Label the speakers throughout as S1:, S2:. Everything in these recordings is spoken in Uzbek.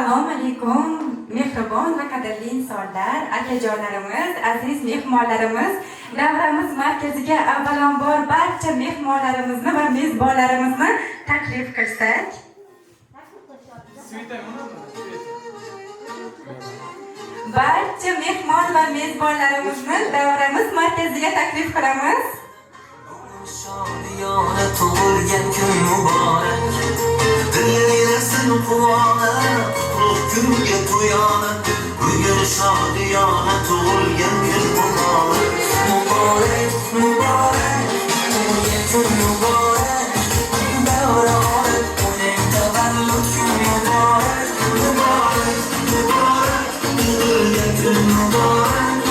S1: Assalomu alaykum, mehribon va qadrli insonlar, akajonlarimiz, aziz mehmonlarimiz. Davramiz markaziga avvalambor barcha mehmonlarimizni va mezbonlarimizni taklif qilsak. Barcha mehmon va mezbonlarimizni davramiz markaziga taklif qilamiz.
S2: Şadiyane tug'ilgan kun muborak, dillaysan quvona, kunga to'yona. Bugun şadiyane tug'ilgan kun muborak, muborak, muborak, tug'ilgan kun muborak. Davra orat, uning tavallud kun muborak, muborak, muborak, tug'ilgan kun muborak.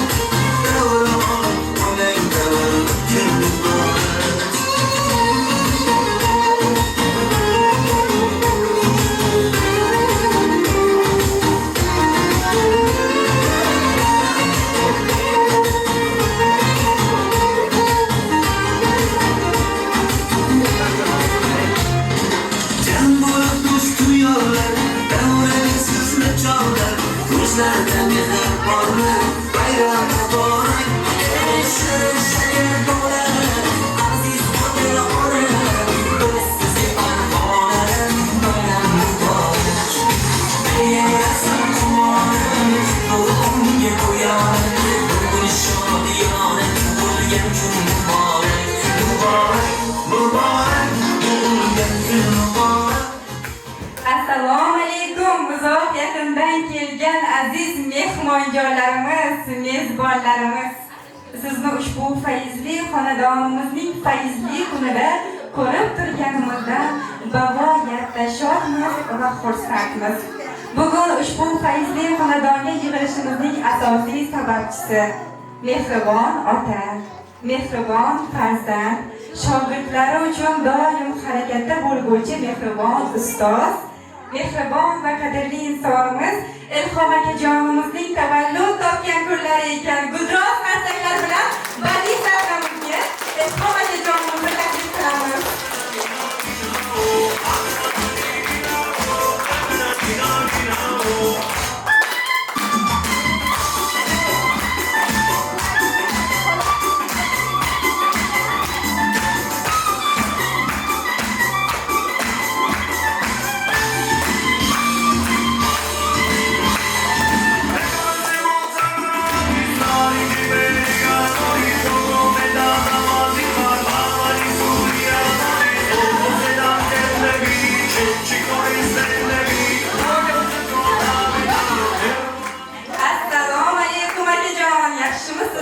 S2: Davra orat, uning tavallud kun muborak. Gözlerden yeter parlar, bayram mübarek. Şirin şeker dolar, aziz otel onar. Sizi armağanlarım, bayram mübarek. Değersin kumarım, doğumga uyanır. Bugün şadiyane tug'ilgan kun muborak, muborak, muborak, tug'ilgan kun muborak.
S1: Assalomu alaykum, uzoq yaqindan kelgan aziz mehmonjonlarimiz, mezbonlarimiz. Sizni ushbu fayzli xonadonimizning fayzli kunida ko'rib turganimizdan bag'oyatda shodmiz va xursandmiz. Bugun ushbu fayzli xonadonga yig'ilishimizning asosiy sababchisi mehribon ota, mehribon farzand, shogirdlari uchun doim harakatda bo'lguvchi mehribon ustoz, mehribon va qadrli insonimiz Ilhom akajonimizning tavallud topgan kunlari ekan. Gulroz qarsaklar bilan badiiy sahnamizga Ilhom akajonimizni taklif qilamiz.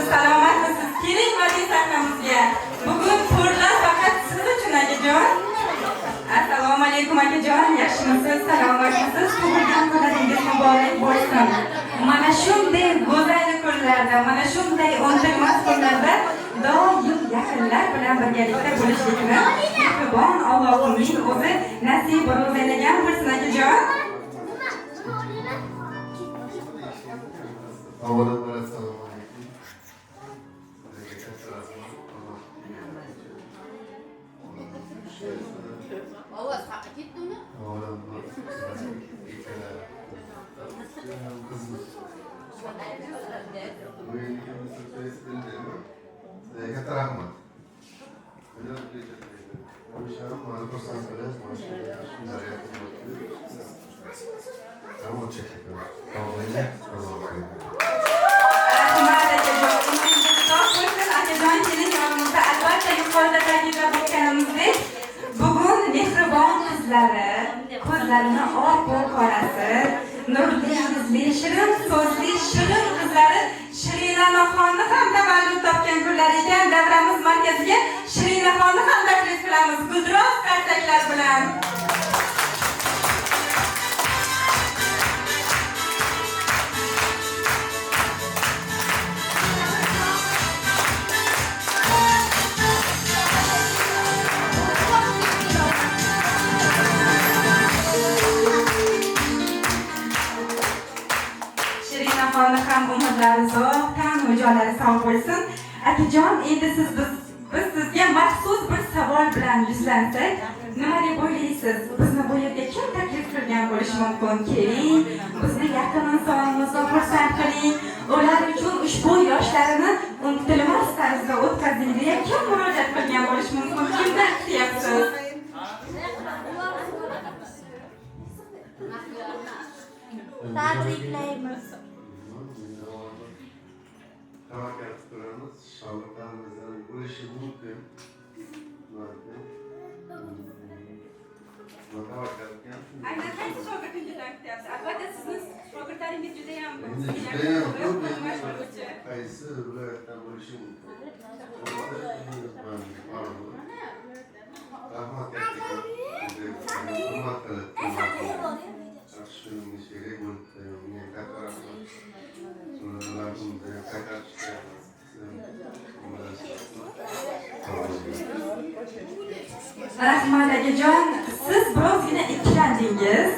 S1: Salomatmisiz? Keling badiiy sahnamizga. Bugun ko'rlar faqat siz uchun akajon. Assalomu alaykum akajon, yaxshimisiz? Salomatmisiz? Tug'ilgan kuningiz muborak bo'lsin. Mana shunday go'zal kunlarda, mana shunday unutulmas kunlarda doim yaqinlar bilan birgalikda bo'lishlikni mehribon Allohning o'zi nasib ro'zalagan bo'lsin akajon. Bugun mehribon qizlari, ko'zlarini oq qorasi, nurli yuzli, shirin so'zli, shirin qizlari Shirinaxonni ham tavallud topgan kunlar ekan. Davramiz markaziga Shirinaxonni ham taklif qilamiz gulroz qarsaklar bilan. Shirinaxonni ham umrlari uzoq, tanu jonlari sog' bo'lsin. Akajon, endi biz sizga maxsus bir savol bilan yuzlansak, nima deb o'ylaysiz? Bizni bu yerga kim taklif qilgan bo'lishi mumkin. Keling, bizni yaqin insonimizni xursand qiling. Ular uchun ushbu yoshlarni unutilmas tarzda o'tkazing deya kim murojaat qilgan bo'lishi mumkin? Kimdan kutyapsiz?
S3: Tabriklaymiz.
S4: Harakat qilamiz, shogirdlarimizdan bo'lishi mumkin.
S1: Aynan qaysi shogirdingizdan kutyapsiz? Albatta sizni shogirdlaringiz juda ham ko'p.
S4: Qaysi viloyatdan bo'lishi mumkin. Rahmat
S1: Rahmat akajon, siz birozgina ikkilandingiz,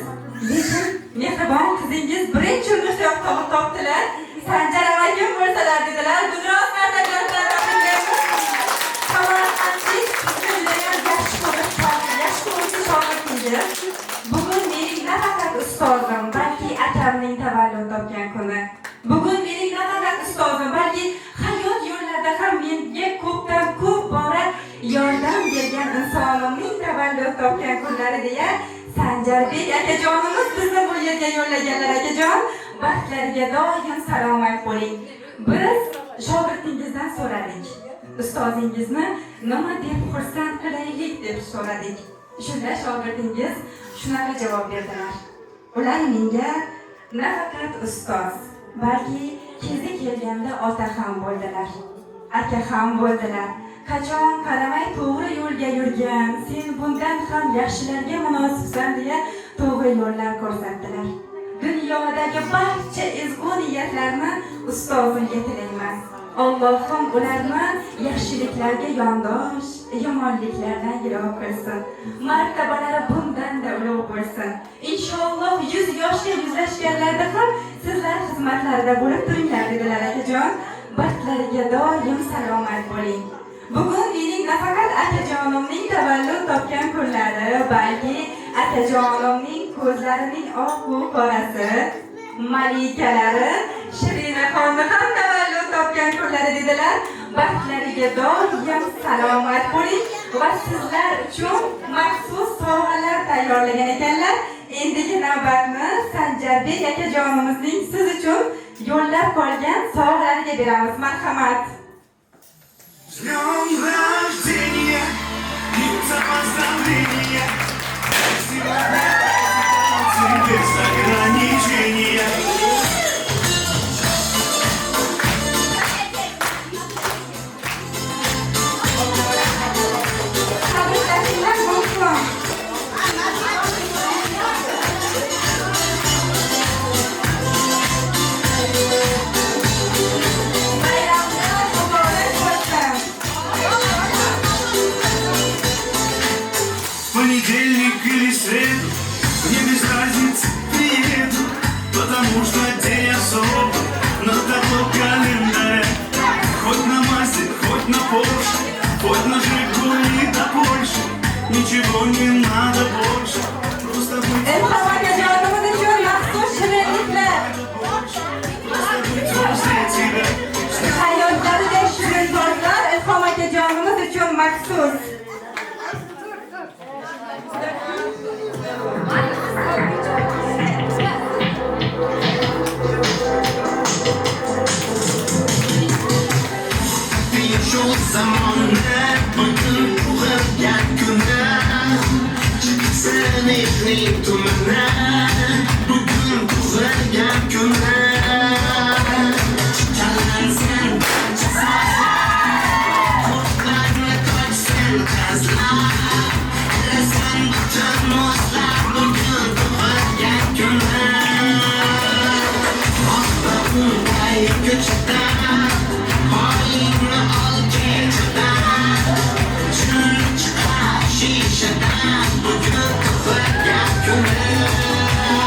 S1: lekin mehribon qizingiz birinchi urinishda topdilar. Sanjar amakim bo'lsalar dedilar. Biroz martalardan bugun mening nafaqat ustozim, balki akamning tavallud topgan kuni. Bugun mening nafaqat ustozim, balki hayot yo'llarida ham menga ko'pdan ko'p bora yordam bergan insonimning tavallud topgan kunlari deya Sanjarbek akajonimiz bizni bu yerga yo'llaganlar. Akajon, baxtlariga doim salomat bo'ling. Biz shogirdingizdan so'radik. Ustozingizni nima deb xursand qilaylik deb so'radik. Shunda shogirdingiz shunaqa javob berdilar. Ular menga nafaqat ustoz, balki kezi kelganda ota ham bo'ldilar, aka ham bo'ldilar. Qachon qaramay to'g'ri yo'lga yurgan, sen bundan ham yaxshilarga munosibsan deya to'g'ri yo'llar ko'rsatdilar. Dunyodagi barcha ezgu niyatlarni ustozimga tilayman. Allohim ularni yaxshiliklarga yondosh, yomonliklardan yiroq qilsin. Martabalari bundan-da ulug' bo'lsin. Inshaalloh 100 yoshga yuzlashganlarda ham sizlar xizmatlarida bo'lib turinglar dedilar akajon. Baxtlariga doim salomat bo'ling. Bugun mening nafaqat akajonimning tavallud topgan kunlari, balki akajonimning ko'zlarining oq-u qorasi, malikalari Shirinaxonni ham tavallud topgan kunlari dedilar. Baxtlariga doim salomat bo'ling va sizlar uchun maxsus sovg'alar tayyorlagan ekanlar. Endigi navbatni Sanjarbek akajonimizning siz uchun yo'llab qolgan sovg'alariga beramiz. Marhamat.
S2: С днем рождения и поздравления. Сегодня без ограничения. Понедельник или среду, мне без разницы, приеду, потому что день особый на табло календаря. Хоть на Мазде, хоть на Порше, хоть на Жигули до Польши, ничего не надо больше, просто быть возле тебя.
S1: Hayotlarida shirin tortlar Ilhom akajonimiz uchun maxsus.
S2: Şu zamanlar bugün uğrayan günler Çıksın İzmir tümüne Bugün uğrayan günler Çıkalansın Kurtlarını koysun kazlar Elesin bütün muzlar Bugün uğrayan günler Allah'ın ayı güçten Haline al geceden Şunu çıkar şişeden Bugün kafaya günler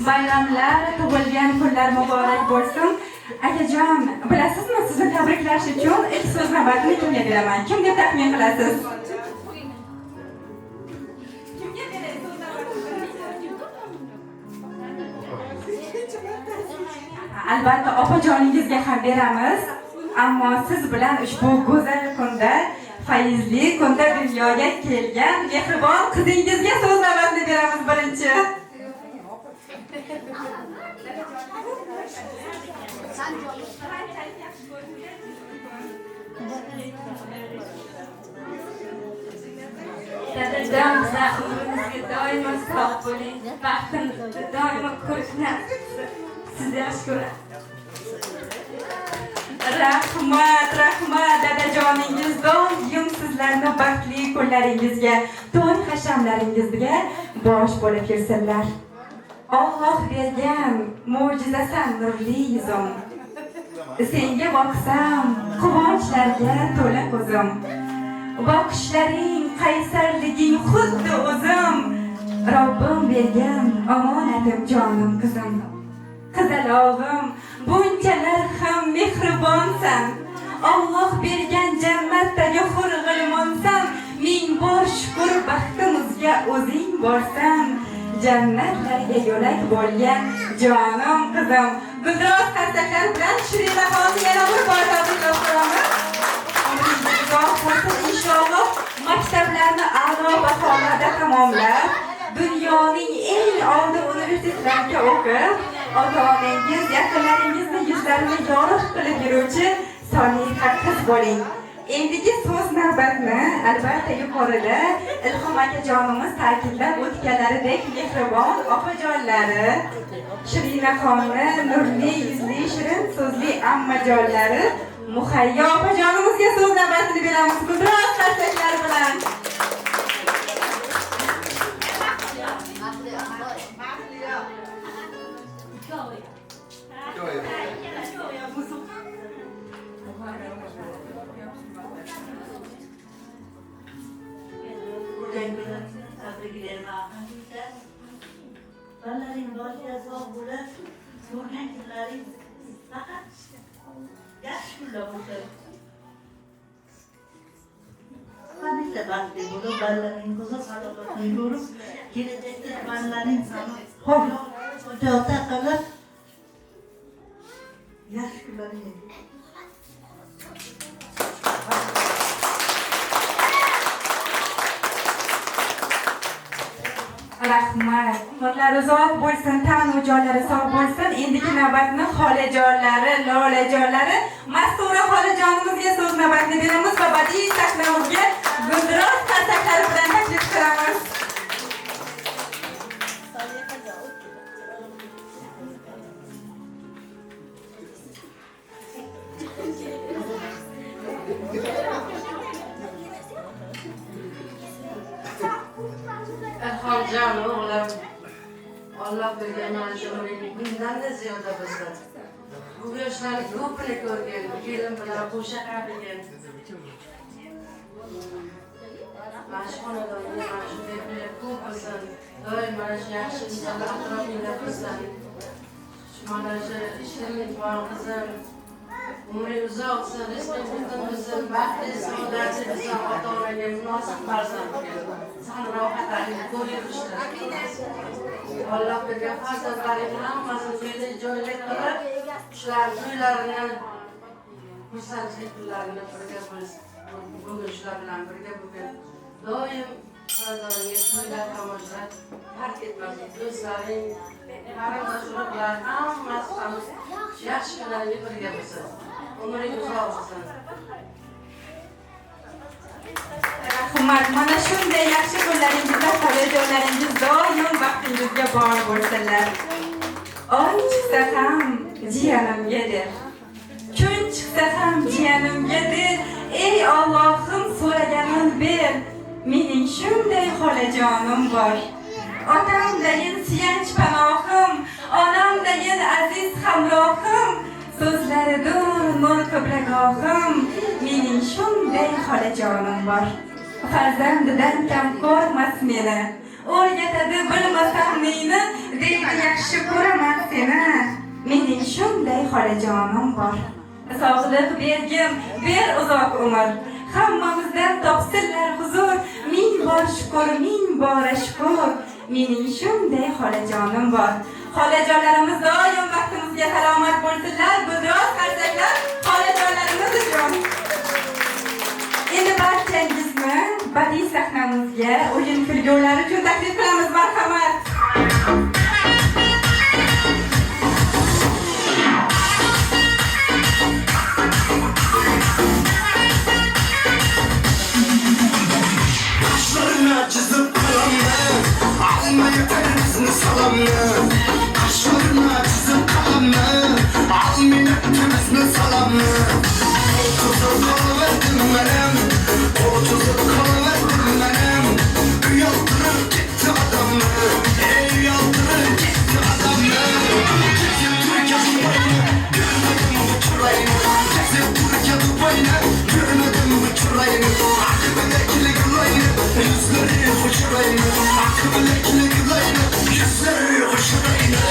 S1: bayramlar, tug'ilgan kunlar muborak bo'lsin. Akajon, bilasizmi, sizni tabriklash uchun ilk so'z navbatini kimga beraman? Kim deb taxmin qilasiz? Kimga beray so'z navbatini? Albatta opajoningizga ham beramiz. Ammo siz bilan ushbu go'zal kunda, fayzli kunda dunyoga kelgan mehribon qizingizga so'z navbatini beramiz birinchi. Dadajon, umrimizga doimo sog' bo'ling, baxtimizni doimo ko'rishni siz yaxshi ko'rasiz. Rahmat dadajoningiz, doim sizlarni baxtli kunlaringizga, to'y hashamlaringizga bosh bo'lib yursinlar. Alloh bergan mo'jizasan nurli yuzim, senga boqsam quvonchlarga to'la ko'zim, boqishlaring qaysarliging xuddi o'zim, Robbim bergan omonatim jonim qizim. Qizalog'im, bunchalar ham mehribonsan, Alloh bergan jannatdagi hurg'ilmonsan, ming bor shukr baxtimizga o'zing borsan, jannatlarga yo'lak bo'lgan jonim qizim. Guldiroz qarsaklar bilan Shirinaxonni yana bir bor tabriklab qo'yamiz. Inshaalloh maktablarni a'lo baholarda tamomlab, dunyoning eng oliy universitetlarida o'qib, ota-onangiz, yaqinlaringizni yuzlarini yorug' qilib yuruvchi soliha qiz bo'ling. Endigi so'z navbatni albatta yuqorida Ilhom akajonimiz ta'kidlab o'tganlaridek mehribon opajonlari, Shirinaxonni nurli yuzli, shirin so'zli ammajonlari Muhayyo opajonimizga so'z navbatini beramiz. Guldiroz qarsaklar bilan.
S3: Balaring boshiga sog' bo'lib, ko'rgan kunlaring faqat yaxshi kunlar bo'lsin. Hamisha baxtli bo'lib, balaring huzur salobatli bo'lib, kelajakda balaring ho'p ijota qilib, yaxshi kunlaring.
S1: Rahmat. Umrlari uzoq bo'lsin, tanu jonlari sog' bo'lsin. Endigi navbatni xolajonlari, lolajonlari Mastura xolajonimizga so'z navbatini beramiz va badiiy sahnamizga Guldiroz qarsaklari bilan taklif qilamiz.
S5: Jon o'g'lim, Alloh bergan mana shu umring bundan-da ziyoda bo'lsin. Bu yoshlarni ko'pini ko'rgan, kelin bilan qo'sha qilgan. Mana shu xonadonga mana shunday kunlar ko'p bo'lsin. Doim mana shu yaxshi insonlar atrofingda bo'lsin. Mana shu ishimning bor qizim, umring uzoq bo'lsin, rizqing butun bo'lsin, baxtli, saodatli bo'lsin, ota-onaga munosib farzand bo'lsin. Sen rohatlaringni ko'rishdi. Alloh bergan farzandlaringni hammasini joyida joylik qilib, shularning to'ylarini, xursandchilik kunlarini birga bugun shular bilan birga bugun doim xonadonga to'ylar tomoshalar farq etmasin. Do'stlaring, qarindosh-urug'lar hammasi ham yaxshi kunlarga birga bo'lsin. Umring uzoq bo'lsin.
S1: Rahmat. Mana shunday yaxshi kunlaringizda xolajonlaringiz doim baxtingizga bor bo'lsinlar. Oy chiqsa ham jiyanimga der, kun chiqsa ham jiyanimga der, ey Allohim so'raganim ber, mening shunday xolajonim bor. Otamdayin suyanch panohim, onamdayin aziz hamrohim, so'zlaridur nur ko'pragohim, mening shunday xolajonim bor. Farzandidan kam ko'rmas meni, o'rgatadi bilmasam neyni, deydi yaxshi ko'raman seni. Mening shunday xolajonim bor. Sog'lik bergim, ber uzoq umr. Hammamizdan topsinlar huzur. Ming bor shukr, ming bor shukr. Mening shunday xolajonim bor. Xolajonlarimiz doim vaqtimizga salomat bo'lsinlar. Biroz qarsaklar xolajonlarimiz uchun. Endi barchangizni badiiy sahnamizga o'yin kulgulari uchun taklif qilamiz. Marhamat.
S2: Kaşlarına çizip kalanla almaya terimizni salamla. Kaşlarına çizip kalanla almaya terimizni salamla. Otuzub kalıverdim benim, otuzub kalıverdim benim. Uyaldırır gitti adamı, uyaldırır gitti adamı. Gezip Türkiye Dubai'ni, görmedim bu çırayını. Gezip Türkiye Dubai'ni, görmedim bu çırayını. Akıbındakini gılayını, yüzleri hoşurayını. Akıbındakini gılayını, yüzleri hoşurayını.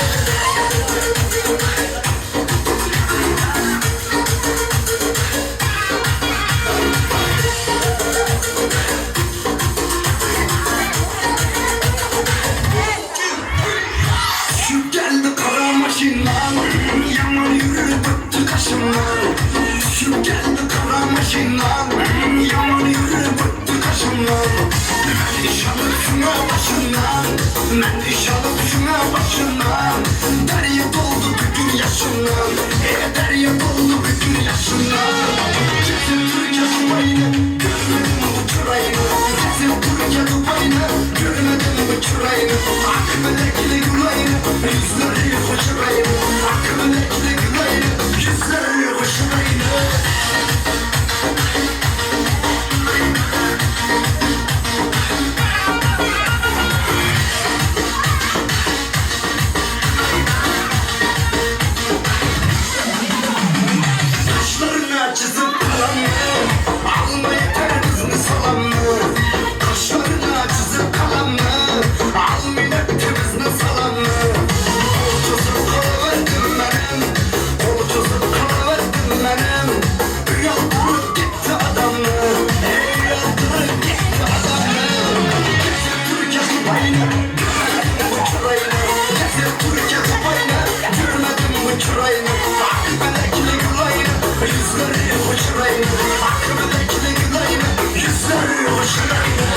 S2: Şu geldi kara maşinlan, yaman yürü bıktı kaşımdan. Şu geldi kara maşinlan, yaman yürü bıktı kaşımdan. Ben iş alıp şuna başından, ben iş alıp şuna başından. Derya doldu bütün yaşından, derya doldu bütün yaşından. Gezip Türkiye Dubai'ni, görmedim bu çırayını. Gezip Türkiye Dubai'ni, görmedim bu çırayını. Akıbındakini gülayını, yüzleri hoşurayını. Akıbındakini gülayını, yüzleri hoşurayını. Kaşlarına çizip kalanla almaya terimizni salamla. Kaşlarına çizip kalanla almaya terimizni salamla. Otuzub kalıverdim benim, otuzub kalıverdim benim. Uyaldırıp gitti adamı, uyaldırıp gitti adamı. Gezip Türkiye Dubai'ni, görmedim bu çırayını. Gezip Türkiye Dubai'ni, görmedim bu çırayını. Akıbındakini gülayını, yüzleri hoşurayını. Akıbındakini gülayını, yüzleri hoşurayını.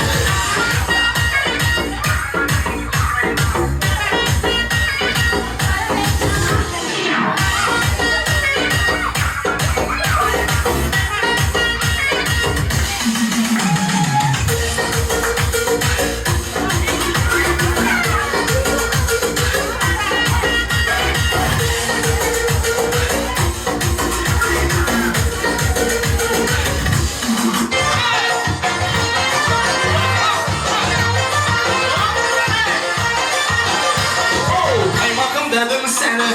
S2: Kaymakım dedim seni,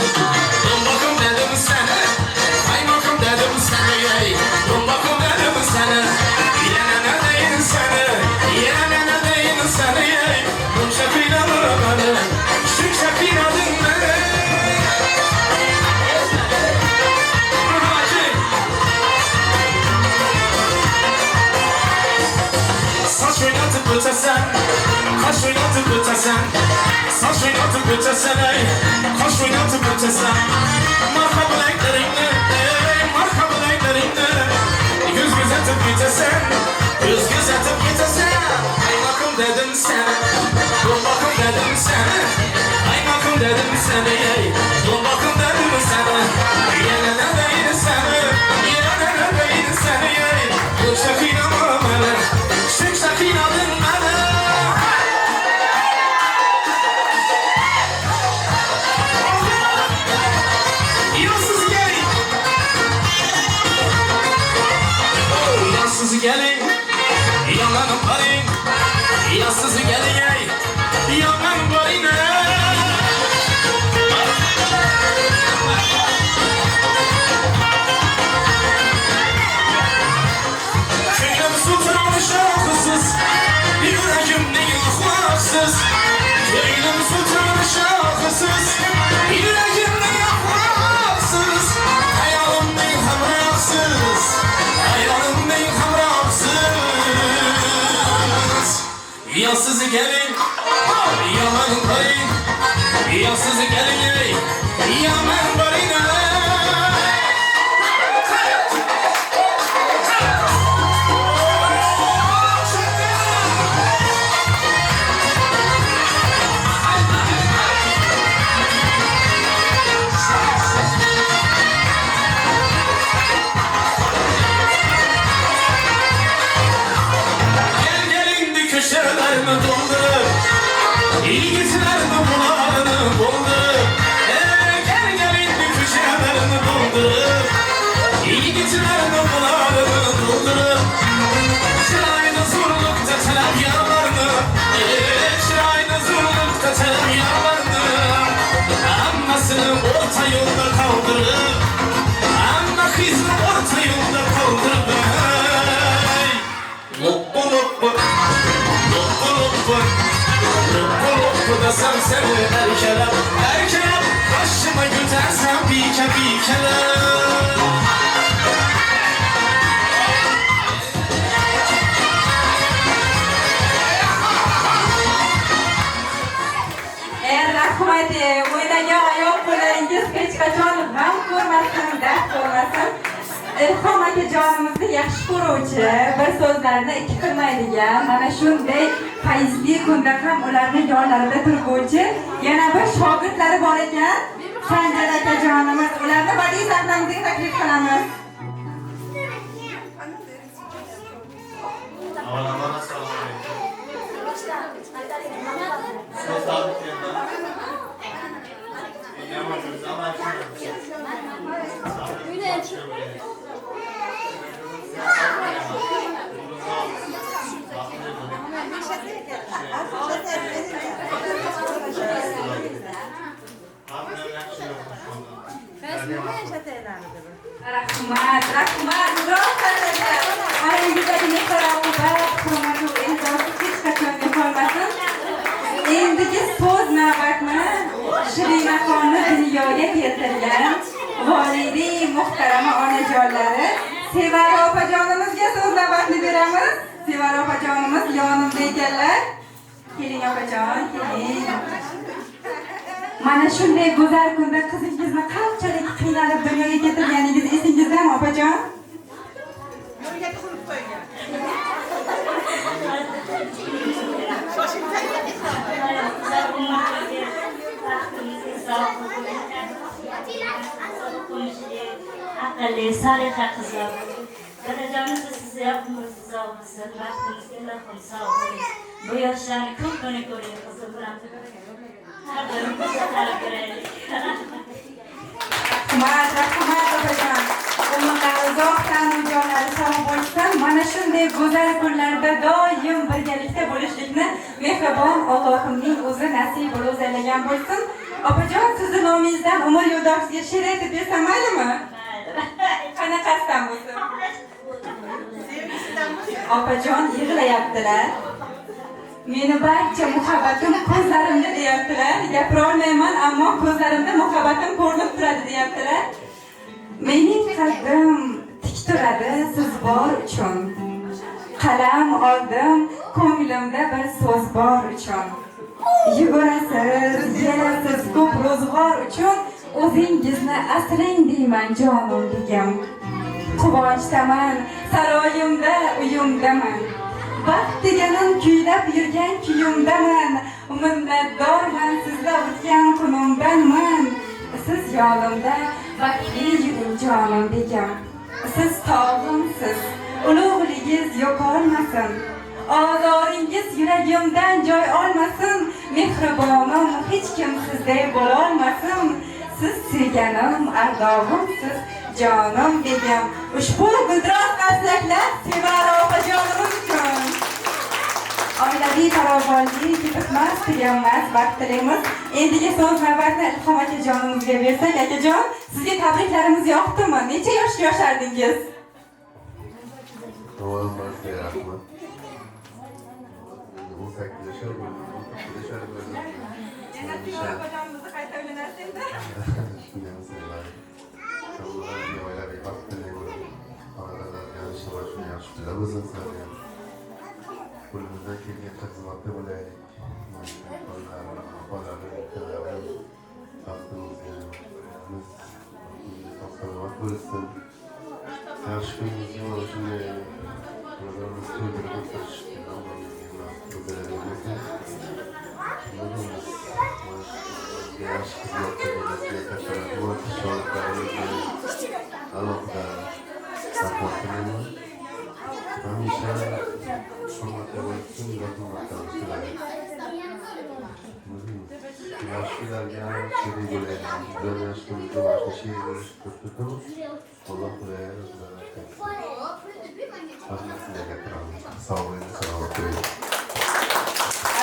S2: dombakım dedim seni. Kaymakım dedim seni, yey, dombakım dedim seni. Yine ne deyin seni, yine ne deyin seni, yey. Rumşak inanır beni, şimşek inadın beni. Saç oynatıp ötesen, kaş oynatıp ötesen. Saç oynatıp ötesen, ey, kaş oynatıp ötesen. Marka bileklerimle, marka bileklerimle. Yüz gözetip gitesen, yüz gözetip gitesen. Kaymakım dedim sana, dombakım dedim sana. Kaymakım dedim sana, ey, dombakım dedim sana. Yine ne değil sana, yine ne değil sana, ey. Şimşek inanma bana, şimşek inadın bana. Yansız gelin, yalanım şahısız, gönlüm sultan şahısız, yüreğimde yapraksız, hayalimde hamraksız, hayalimde hamraksız. Yansız gelin, yaman koyun, yansız gelin, yaman koyun. Köşelerini doldur, ilgislerini bulanı buldur. Gel gelin köşelerini doldur, ilgislerini bulanı buldur. Çırayını zorlukta telef yarlarını, çırayını zorlukta telef yarlarını. Annesini orta yolda kaldırır, anne kızını orta yolda kaldırır. Loppu loppu, loppu loppu, loppu loppu desem seni erkelem, erkelem. Başıma götürsem bir kere.
S1: Eğer rahmat o'ynagan oyoq qo'llaringiz hech qachon g'am ko'rmasin, dard ko'rmasin. Ilhom akajonimizni yaxshi ko'ruvchi, bir so'zlarni ikki qilmaydigan, mana shunday fayzli kunda ham ularning yonlarida turguvchi yana bir shogirdlari bor ekan. Sanjar akajonimiz, ularni badiiy sahnamizga taklif qilamiz.
S6: Avvalambor assalomu alaykum. So'z tabriklayman. Yomon zaman
S1: Rahmat, rahmat. Orangizdagi mehr-oqibat, hurmat-u e'tiborsiz hech qachon yo'qolmasin. Endigi so'z navbatni Shirinaxonni dunyoga keltirgan volidai muhtarama onajonlari Sevara opajonimizga so'z navbatini beramiz. Sevara opajonimiz yonimda ekanlar. Keling opajon, keling. Mana shunday go'zal kunda qizingizni qanchalik qiynalib dunyoga keltirganingiz esingizdami opajon?
S3: Aqlli, soliha qizlar. Dadajonimiz sizni yoqimsiz sog' bo'lsin, baxtingizga Allohim sog' bo'ling. Bu yoshlarni ko'p kuni ko'ring, qizim bilan. Har birimiz qarab ko'raylik.
S1: Rahmat, rahmat opajon. Umrlari uzoq, tanu jonlari sog' bo'lsin. Mana shunday go'zal kunlarda doim birgalikda bo'lishlikni mehribon Allohimning o'zi nasib o'zlagan bo'lsin. Opajon, sizni nomingizdan umr yo'ldoshiga she'r aytib bersam maylimi? Qanaqasidan bo'lsin? Opajon yig'layaptilar. Meni barcha muhabbatim ko'zlarimda deyaptilar. Gapira olmayman, ammo ko'zlarimda muhabbatim ko'rinib turadi deyaptilar. Mening qalbim tik turadi siz bor uchun. Qalam oldim, ko'nglimda bir so'z bor uchun. Yugurasiz, yelasiz ko'p ro'zg'or uchun o'zingizni asrang deyman jonim begim. Quvonchdaman, saroyimda, uyimdaman. Baxt deganim kuylab yurgan kuyimdaman. Minnatdorman sizlar o'tgan kunimdanman. Siz yonimda baxtli yuring jonim begim. Siz tog'imsiz, ulug'ligingiz yo'qolmasin. Ozoringiz yuragimdan joy olmasin. Mehribonim hech kim sizday bo'lolmasin. Siz sevganim, ardog'imsiz jonim begim. Ushbu guldiroz qarsaklar Sevara opajonimiz uchun. Oilaviy farovonlik bitmas, tuganmas vaqtlarimiz. Endigi so'z navbatni Ilhom akajonimizga bersak, akajon, sizga tabriklarimiz yoqdimi? Necha yoshga yoshardingiz?
S4: Avvalambor rahmat. 8 yaşar bo'ldi, 9 yaşar bo'ldi.
S1: Yana Timur hocamimizni qayta uylanasiz endi.
S4: Shunday masalalar. Alloh yo'llarga vaqt tilayman. Xonadonlar yanlishlar shuni yaxshi bizlar bo'lsin sizlarga. Qo'limizdan kelgan xizmatda bo'laylik. Salomat bo'lsin. Yaxshi kuningizga mana shunday xonadonimiz to'ydirib o'tirishdi. Yaxshi xizmatda bo'lasiz, katta rahmat. Shogirdlarimizga alohida rahmat tilayman. Hamisha hurmatli bo'lsin, rahmatlar tilayman. Yaşlılarga she'riy bo'laylik. Bizlar yaxshi kunimizda mana shu she'riy bo'lishni ko'rsatamiz. Alloh xudoyo o'zlari rahmatlarga kiramiz. Sog' bo'ling, salomat bo'ling.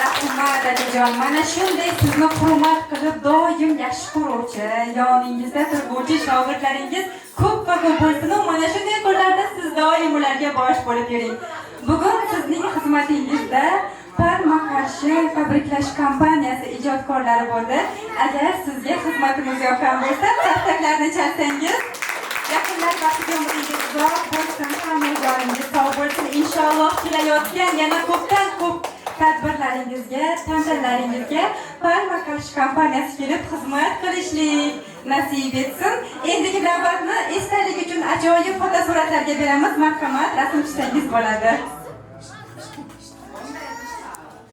S1: Rahmat Alijon, mana shunday sizni hurmat qilib doim yaxshi ko'ruvchi, yoningizda turuvchi shogirdlaringiz ko'p va ko'p bo'lsin. Mana shunday kunlarda siz doim ularga bosh bo'lib yuring. Bugun sizning xizmatingizda Parma qarshi fabriklash kompaniyasi ijodkorlari bo'ldi. Agar sizga xizmatimiz yoqqan bo'lsa, taktaklarni chalsangiz, yaqinlar baxtiga umringiz uzoq bo'lsin, hamma joyingiz sog' bo'lsin. Inshaalloh kelayotgan yana ko'pdan ko'p tadbirlaringizga, tantanalaringizga Parma qarshi kompaniyasi kelib xizmat qilishlik nasib etsin. Endigi navbatni esdalik uchun ajoyib fotosuratlarga beramiz. Marhamat, rasm chizsangiz bo'ladi.